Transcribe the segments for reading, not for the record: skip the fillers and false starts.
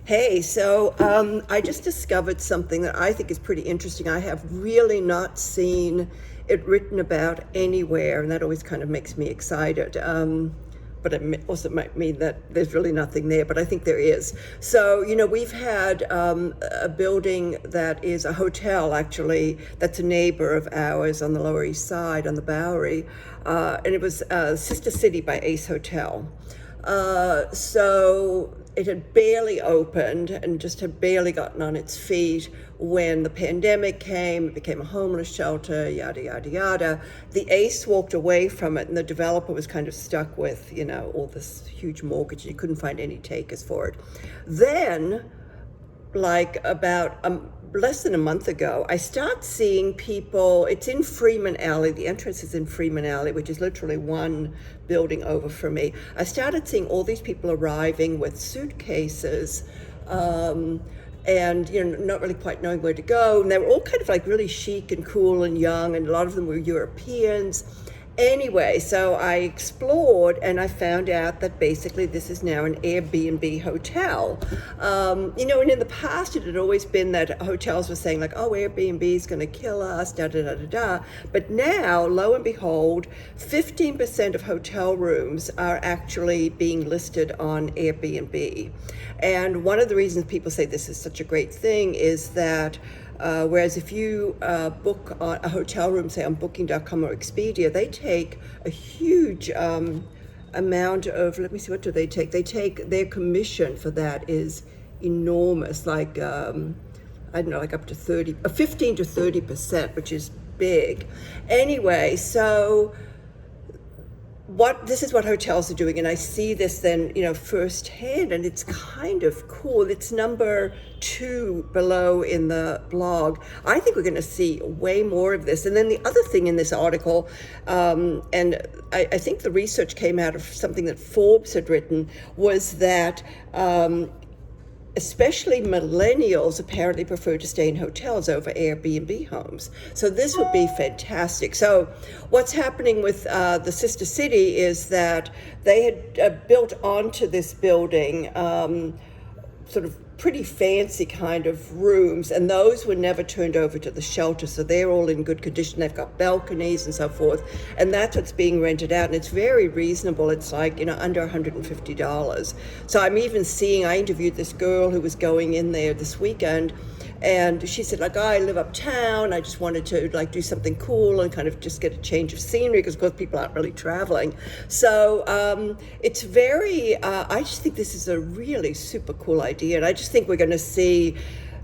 Hey, I just discovered something that I think is pretty interesting. I have really not seen it written about anywhere, and that always kind of makes me excited. But it also might mean that there's really nothing there, but I think there is. We've had a building that is a hotel, actually, that's a neighbor of ours on the Lower East Side, on the Bowery, and it was Sister City by Ace Hotel. So it had barely opened and just had barely gotten on its feet when the pandemic came. It became a homeless shelter, yada, yada, yada. The ACE walked away from it, and the developer was kind of stuck with, all this huge mortgage. You couldn't find any takers for it. Then, like about less than a month ago, I start seeing people. It's in Freeman Alley. The entrance is in Freeman Alley, which is literally one building over from me. I started seeing all these people arriving with suitcases, and not really quite knowing where to go. And they were all kind of like really chic and cool and young, and a lot of them were Europeans. Anyway, so I explored and I found out that basically this is now an Airbnb hotel. And in the past it had always been that hotels were saying like, oh, Airbnb is going to kill us, da da da da da. But now, lo and behold, 15% of hotel rooms are actually being listed on Airbnb. And one of the reasons people say this is such a great thing is that whereas if you book a hotel room, say on Booking.com or Expedia, they take a huge amount of, let me see, what do they take? They take, their commission for that is enormous, like, I don't know, like up to 15 to 30%, which is big. Anyway, so this is what hotels are doing, and I see this then, firsthand, and it's kind of cool. It's number 2 below in the blog. I think we're going to see way more of this. And then the other thing in this article, and I think the research came out of something that Forbes had written, was that especially millennials apparently prefer to stay in hotels over Airbnb homes. So this would be fantastic. So what's happening with the Sister City is that they had built onto this building sort of pretty fancy kind of rooms, and those were never turned over to the shelter, so they're all in good condition. They've got balconies and so forth, and that's what's being rented out, and it's very reasonable. It's like under $150. So I'm even seeing, I interviewed this girl who was going in there this weekend, and she said, like, oh, I live uptown, I just wanted to like do something cool and kind of just get a change of scenery, because of course people aren't really traveling. So it's very, I just think this is a really super cool idea, and I just think we're going to see,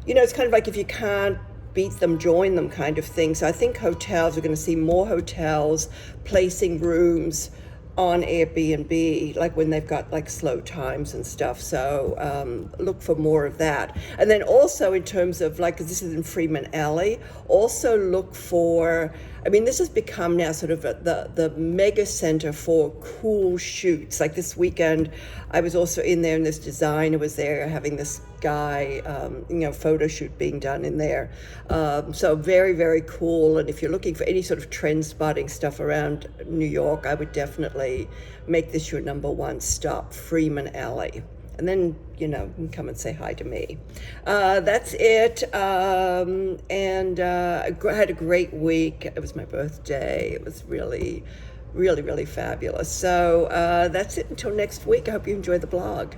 it's kind of like if you can't beat them, join them kind of thing. So I think hotels, we're going to see more hotels placing rooms on Airbnb, like when they've got like slow times and stuff. So look for more of that. And then also in terms of like, 'cause this is in Freeman Alley, also look for, this has become now sort of the mega center for cool shoots. Like this weekend, I was also in there, and this designer was there having this guy, photo shoot being done in there. So very, very cool. And if you're looking for any sort of trend spotting stuff around New York, I would definitely make this your number one stop, Freeman Alley. And then, you can come and say hi to me. That's it. I had a great week. It was my birthday. It was really, really, really fabulous. So that's it until next week. I hope you enjoy the blog.